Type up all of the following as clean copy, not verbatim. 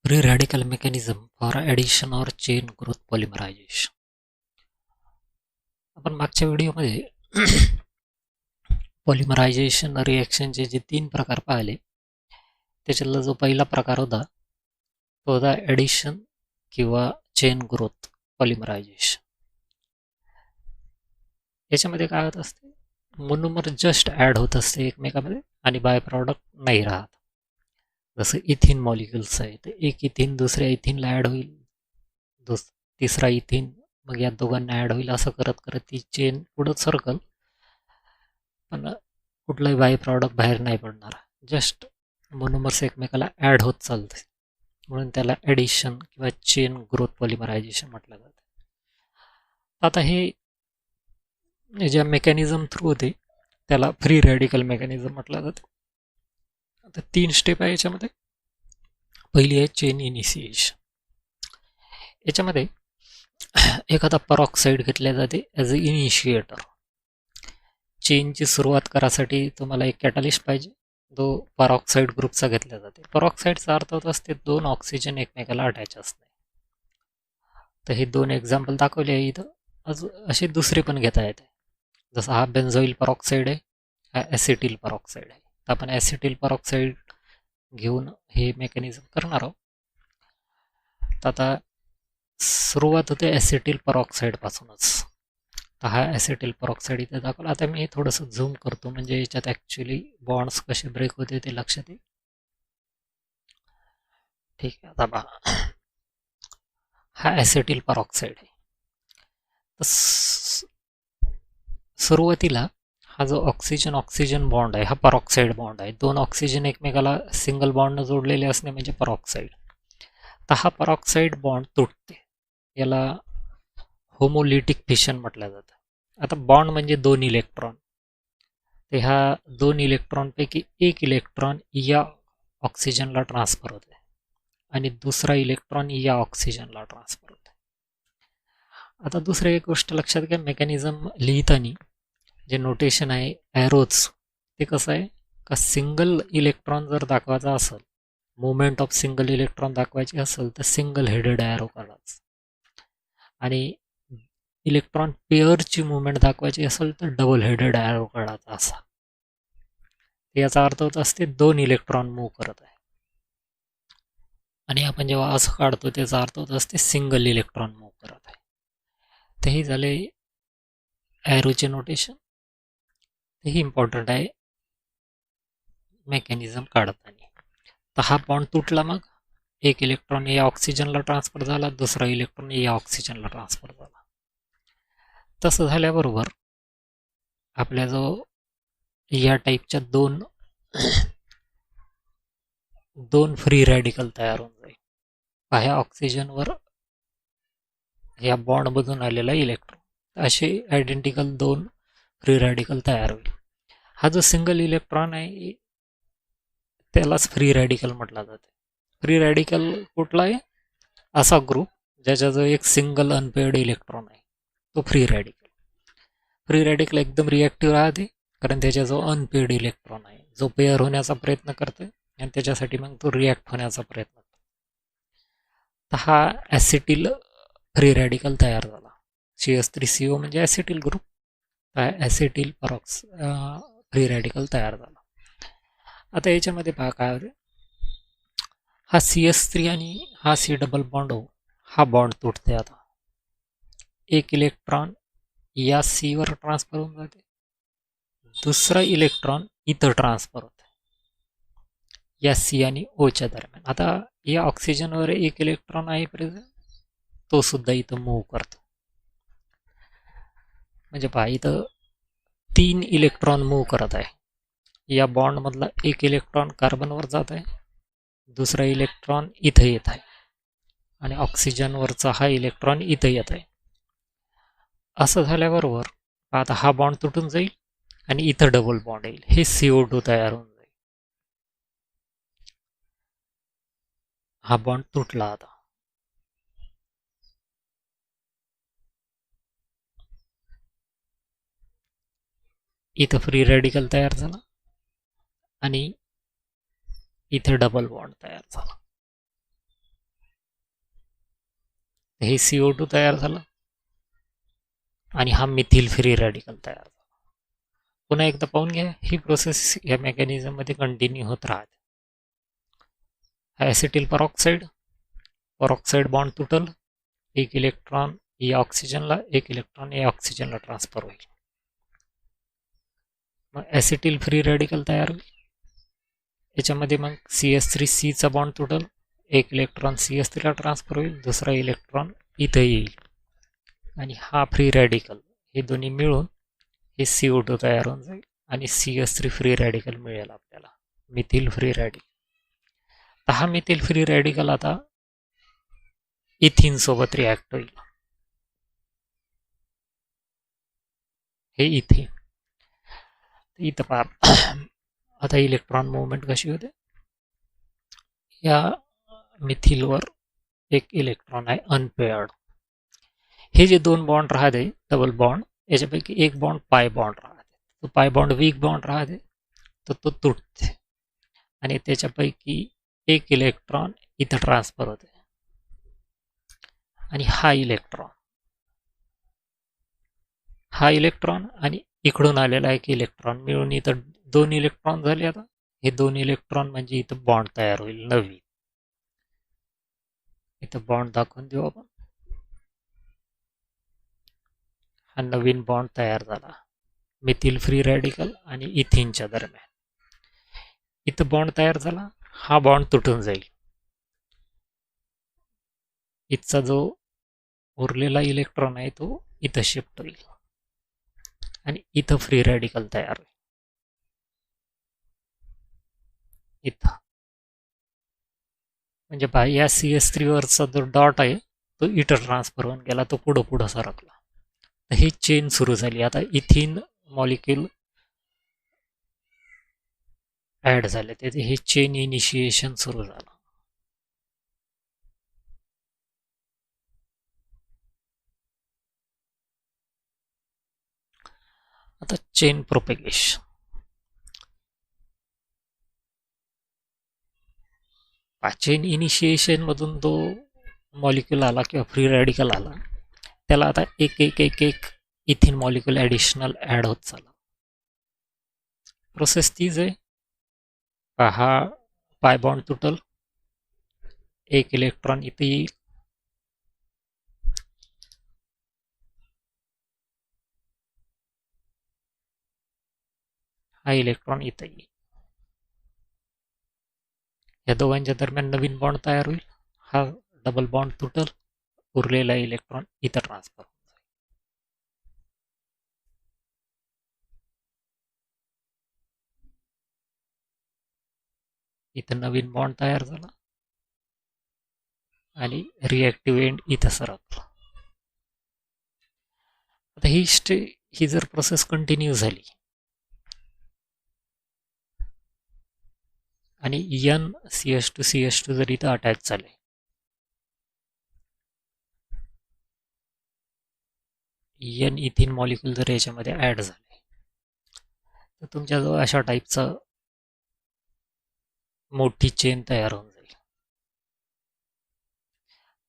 Free radical mechanism for addition or chain growth polymerization. आपण मागच्या व्हिडिओमध्ये पॉलिमरायझेशन रिॲक्शनचे जे 3 प्रकार पाहिले त्याच्यातला जो पहिला प्रकार होता तो होता ॲडिशन किंवा चेन ग्रोथ पॉलिमरायझेशन. याच्यामध्ये काय होत असते, मोनोमर जस्ट ॲड होत असते एकमेकामध्ये आणि बाय प्रॉडक्ट नाही राहत. जसं इथिन मॉलिक्युल्स आहे, तर एक इथिन दुसऱ्या इथिनला ॲड होईल, तिसरा इथिन मग या दोघांना ॲड होईल, असं करत करत ती चेन पुढं सर्कल, पण कुठलाही बाय प्रॉडक्ट बाहेर नाही पडणार. जस्ट मोनोमर्स एकमेकाला ॲड होत चालते, म्हणून त्याला ॲडिशन किंवा चेन ग्रोथ पॉलिमरायझेशन म्हटलं जातं. आता हे ज्या मेकॅनिझम थ्रू होते त्याला फ्री रॅडिकल मेकॅनिझम म्हटलं जातं. आता 3 स्टेप आहे याच्यामध्ये. पहिली आहे चेन इनिशिएशन. याच्यामध्ये एखादा परऑक्साईड घेतल्या जाते ॲज अ इनिशिएटर. चेनची सुरुवात करासाठी तुम्हाला एक कॅटलिस्ट पाहिजे, जो परऑक्साईड ग्रुपचा घेतला जाते. परऑक्साईडचा अर्थ होत असते 2 ऑक्सिजन एकमेकाला अटॅच असणे. तर हे 2 एक्झाम्पल दाखवले आहे इथं. असे दुसरे पण घेता येते. जसं हा बेन्झोइल परऑक्साईड आहे, हा ॲसिटिल परऑक्साईड आहे. तर आपण ॲसिटिल परऑक्साईड घेऊन हे मेकॅनिझम करणार आहोत. तर आता सुरुवात होते ॲसिटिल परऑक्साईड पासूनच. तर हा ॲसिटिल परऑक्साईड इथे दाखवला. आता मी थोडंसं झूम करतो म्हणजे याच्यात ॲक्च्युली बॉन्ड्स कसे ब्रेक होते ते लक्षात येईल. ठीक आहे, आता पहा, हा ॲसिटिल परऑक्साईड आहे. तर सुरुवातीला हा जो ऑक्सिजन ऑक्सिजन बॉन्ड आहे हा परऑक्साईड बॉन्ड आहे. 2 ऑक्सिजन एकमेकाला सिंगल बॉन्डनं जोडलेले असणे म्हणजे परऑक्साईड. तर हा परऑक्साईड बॉन्ड तुटते, याला होमोलिटिक फिशन म्हटलं जातं. आता बॉन्ड म्हणजे 2 इलेक्ट्रॉन. तर ह्या 2 इलेक्ट्रॉनपैकी एक इलेक्ट्रॉन या ऑक्सिजनला ट्रान्सफर होते आणि दुसरा इलेक्ट्रॉन या ऑक्सिजनला ट्रान्सफर होते. आता दुसरी एक गोष्ट लक्षात घ्या, मेकॅनिझम लिहिताना जे नोटेशन आहे ॲरोज, ते कसं आहे का सिंगल इलेक्ट्रॉन जर दाखवायचा असेल, मुवमेंट ऑफ सिंगल इलेक्ट्रॉन दाखवायची असेल तर सिंगल हेडेड ॲरो काढायचं, आणि इलेक्ट्रॉन पेअरची मुवमेंट दाखवायची असेल तर डबल हेडेड ॲरो काढायचा. असा याचा अर्थ होत असते 2 इलेक्ट्रॉन मूव्ह करत आहे, आणि आपण जेव्हा असं काढतो त्याचा अर्थ होत असते सिंगल इलेक्ट्रॉन मूव्ह करत आहे. तर हे झाले ॲरोचे नोटेशन. तेही इम्पॉर्टंट आहे मेकॅनिझम काढताना. तर हा बॉन्ड तुटला, मग एक इलेक्ट्रॉन या ऑक्सिजनला ट्रान्सफर झाला, दुसरा इलेक्ट्रॉन या ऑक्सिजनला ट्रान्सफर झाला. तसं झाल्याबरोबर आपल्या जो या टाईपच्या दोन फ्री रॅडिकल तयार होऊन जाईल. ह्या ऑक्सिजनवर या बॉन्डमधून आलेला इलेक्ट्रॉन, असे आयडेंटिकल 2 फ्री रॅडिकल तयार होईल. हा जो सिंगल इलेक्ट्रॉन आहे त्यालाच फ्री रॅडिकल म्हटला जाते. फ्री रॅडिकल कुठला आहे? असा ग्रुप ज्याच्याजवळ एक सिंगल अनपेअर्ड इलेक्ट्रॉन आहे, तो फ्री रॅडिकल. फ्री रॅडिकल एकदम रिॲक्टिव्ह राहते कारण त्याच्याजवळ अनपेअर्ड इलेक्ट्रॉन आहे, जो पेअर होण्याचा प्रयत्न करतोय आणि त्याच्यासाठी मग तो रिॲक्ट होण्याचा प्रयत्न करतो. तर हा ॲसिटिल फ्री रॅडिकल तयार झाला. CH3CO म्हणजे acetyl group. Acetyl free radical तयार झाला. आता याच्यामध्ये पहा काय होते, हा CH3 आणि हा C डबल बॉन्ड हो, हा बॉन्ड तुटते. आता एक इलेक्ट्रॉन या सीवर ट्रान्सफर होऊन जाते, दुसरा इलेक्ट्रॉन इथं ट्रान्सफर होते या सी आणि ओच्या दरम्यान. आता या ऑक्सिजनवर एक इलेक्ट्रॉन आहे प्रेझेंट, तो सुद्धा इथं मूव्ह करतो. म्हणजे पहा, इथं 3 इलेक्ट्रॉन मूव्ह करत आहे. या बॉन्डमधला एक इलेक्ट्रॉन कार्बनवर जात आहे, दुसरा इलेक्ट्रॉन इथं येत आहे, आणि ऑक्सिजनवरचा हा इलेक्ट्रॉन इथं येत आहे. असं झाल्याबरोबर आता हा बॉन्ड तुटून जाईल आणि इथं डबल बॉन्ड येईल, हे CO2 तयार होऊन जाईल. हा बॉन्ड तुटला. आता इथं फ्री रॅडिकल तयार झाला आणि इथे डबल बॉन्ड तयार झाला. हे CO2 तयार झालं आणि हा मिथिल फ्री रॅडिकल तयार झाला. पुन्हा एकदा पाहून घ्या, ही प्रोसेस या मेकॅनिझम मध्ये कंटिन्यू होत राहते. ॲसिटिल परऑक्साईड बॉन्ड तुटल, एक इलेक्ट्रॉन या ऑक्सिजनला, एक इलेक्ट्रॉन या ऑक्सिजनला ट्रान्सफर होईल. मग ॲसिटिल फ्री रॅडिकल तयार होईल. याच्यामध्ये मग CS3C चा बॉन्ड तुटल, एक इलेक्ट्रॉन CS3 ला ट्रान्सफर होईल, दुसरा इलेक्ट्रॉन इथं येईल आणि हा फ्री रॅडिकल हे दोन्ही मिळून हे CO2 तयार होऊन जाईल आणि CS3 फ्री रॅडिकल मिळेल आपल्याला, मिथिल फ्री रॅडिकल. तर हा मिथिल फ्री रॅडिकल आता इथिन सोबत रिॲक्ट होईल. हे इथिन. इथं पहा आता इलेक्ट्रॉन मूवमेंट कशी होते. या मिथिलवर एक इलेक्ट्रॉन आहे अनपेअर्ड. हे जे दोन बॉन्ड राहते डबल बॉन्ड, याच्यापैकी एक बॉन्ड पाय बॉन्ड राहते. तो पाय बॉन्ड वीक बॉन्ड राहते, तर तो तुटते आणि त्याच्यापैकी एक इलेक्ट्रॉन इथं ट्रान्सफर होते आणि हा इलेक्ट्रॉन आणि इकडून आलेला एक इलेक्ट्रॉन मिळून इथं दोन इलेक्ट्रॉन झाले. आता हे दोन इलेक्ट्रॉन म्हणजे इथं बॉन्ड तयार होईल नवीन. इथं बॉन्ड दाखवून देऊ आपण. हा नवीन बॉन्ड तयार झाला मिथिल फ्री रॅडिकल आणि इथिनच्या दरम्यान. इथं बॉन्ड तयार झाला, हा बॉन्ड तुटून जाईल. इथचा जो उरलेला इलेक्ट्रॉन आहे तो इथं शिफ्ट होईल आणि इथं फ्री रॅडिकल तयार होईल. इथं म्हणजे पहा, या CS3 वरचा जो डॉट आहे तो इथं ट्रान्सफर होऊन गेला, तो पुढं सरकला. तर ही चेन सुरू झाली. आता इथिन मॉलिक्यूल ऍड झाले, त्याचे हे चेन इनिशिएशन सुरू झालं. आता चेन प्रोपेगेशन. चेन इनिशिएशन मधून तो मॉलिक्यूल आला किंवा फ्री रॅडिकल आला, त्याला आता एक एक एक एक इथिन मॉलिक्यूल ॲडिशनल ॲड होत चालला. प्रोसेस तीच आहे. हा पाय बॉन्ड तुटल, एक इलेक्ट्रॉन इथे येईल, हा इलेक्ट्रॉन इथे येईल. या दोघांच्या दरम्यान नवीन बॉन्ड तयार होईल, हा डबल बॉन्ड तुटल, उरलेला इलेक्ट्रॉन इथं ट्रान्सफर होईल. इथं नवीन बॉन्ड तयार झाला आणि रिॲक्टिव्ह एंड इथं सरकला. आता ही जर प्रोसेस कंटिन्यू झाली आणि NCH2CH2 जर इथं अटॅच झाले, N इथिन मॉलिक्यूल जर याच्यामध्ये ऍड झाले, तर तुमच्याजवळ अशा टाईपचं मोठी चेन तयार होऊन जाईल.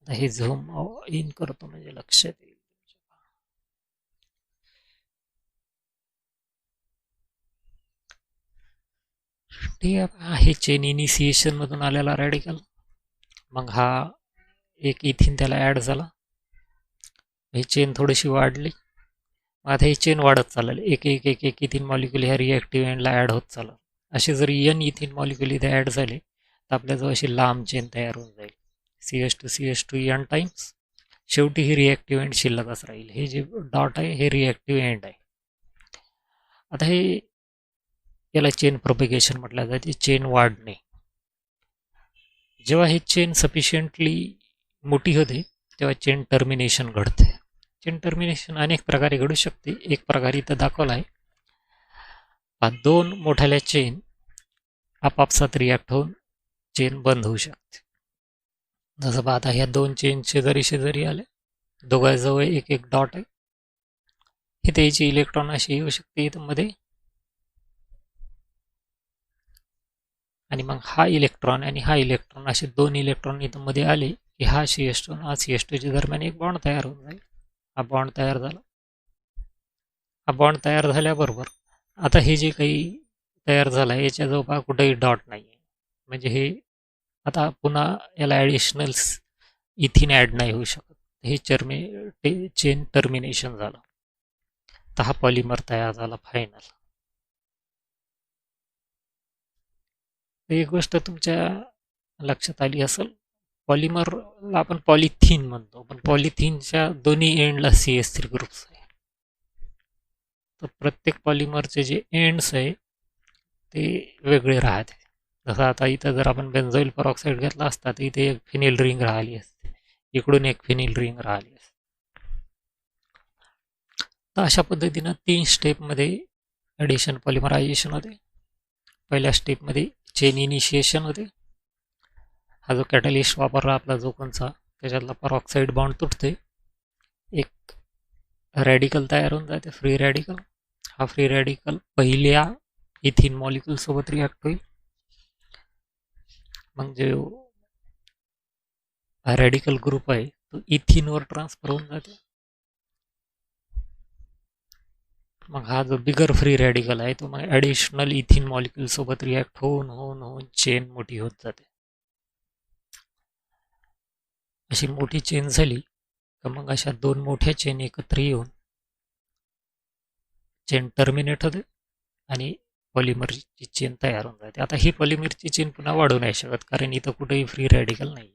आता हे झूम इन करतो म्हणजे लक्षात येईल. ठीक आहे, हे चेन इनिशिएशन मधून आलेला रॅडिकल, मग हा एक इथिन त्याला ऍड झाला, ही चेन थोडीशी वाढली. आता ही चेन वाढत चालेल, एक एक एक एक इथिन मॉलिक्यूल ह्या रिॲक्टिव्ह एंडला ऍड होत चालेल. असे जर N इथिन मॉलिक्यूल इथे ऍड झाले तर आपल्याजवळ अशी लांब चेन तयार होऊन जाईल. CH2CH2 N times. शेवटी ही रिॲक्टिव्ह एंड शिल्लकच राहील. हे जे डॉट आहे हे रिॲक्टिव्ह एंड आहे. आता हे याला चेन प्रोपेगेशन म्हटलं जाते, चेन वाढणे. जेव्हा ही चेन सफिशियंटली मोठी होते तेव्हा चेन टर्मिनेशन घडते. चेन टर्मिनेशन अनेक प्रकारे घडू शकते. एक प्रकार इथं दाखवला आहे. दोन मोठ्याल्या चेन आपापसात रिॲक्ट होऊन चेन बंद होऊ शकते. जसं पाहता ह्या दोन चेन शेजारी शेजारी आले, दोघांजवळ एक एक डॉट आहे. इथे याची इलेक्ट्रॉन अशी येऊ शकते इथं मध्ये, आणि मग हा इलेक्ट्रॉन आणि हा इलेक्ट्रॉन असे दोन इलेक्ट्रॉन इथं मध्ये आले की हा CS2 आणि हा CS2च्या दरम्यान एक बॉन्ड तयार होऊन जाईल. हा बॉन्ड तयार झाला. हा बॉन्ड तयार झाल्याबरोबर आता हे जे काही तयार झालं आहे याच्याजवळ पहा कुठेही डॉट नाही आहे. म्हणजे हे आता पुन्हा याला ॲडिशनल इथिन ॲड नाही होऊ शकत. हे चेन टर्मिनेशन झालं. तर हा पॉलिमर तयार झाला फायनल. एक गोष्ट तुमच्या लक्षात आली असेल, पॉलिमरला आपण पॉलिथिन म्हणतो, पण पॉलिथिनच्या दोन्ही एंडला CS3 ग्रुप्स आहे. तर प्रत्येक पॉलिमरचे जे एंड्स आहे ते वेगळे राहते. जसं आता इथं जर आपण बेन्झोइल परऑक्साईड घेतला असता तर इथे एक फिनिल रिंग राहिली असते, इकडून एक फिनिल रिंग राहिली असते. तर अशा पद्धतीनं 3 स्टेपमध्ये ॲडिशन पॉलिमरायझेशन होते. पहिल्या स्टेपमध्ये चेन इनिशिएशन होते. हा जो कॅटलिस्ट वापरला आपला जो कोणचा, त्याच्यातला परऑक्साईड बॉन्ड तुटते, एक रॅडिकल तयार होऊन जाते, फ्री रॅडिकल. हा फ्री रॅडिकल पहिल्या इथिन मॉलिक्यूल सोबत रिॲक्ट होईल. मग जो रॅडिकल ग्रुप आहे तो इथिनवर ट्रान्सफर होऊन जाते. मग हा जो बिगर फ्री रॅडिकल आहे तो मग ॲडिशनल इथिन मॉलिक्यूल सोबत रिॲक्ट होऊन होऊन होऊन चेन मोठी होत जाते. अशी मोठी चेन झाली तर मग अशा 2 मोठ्या चेन एकत्र येऊन चेन टर्मिनेट होते आणि पॉलिमरची चेन तयार होऊन जाते. आता ही पॉलिमरची चेन पुन्हा वाढवू नाही शकत कारण इथं कुठेही फ्री रॅडिकल नाही.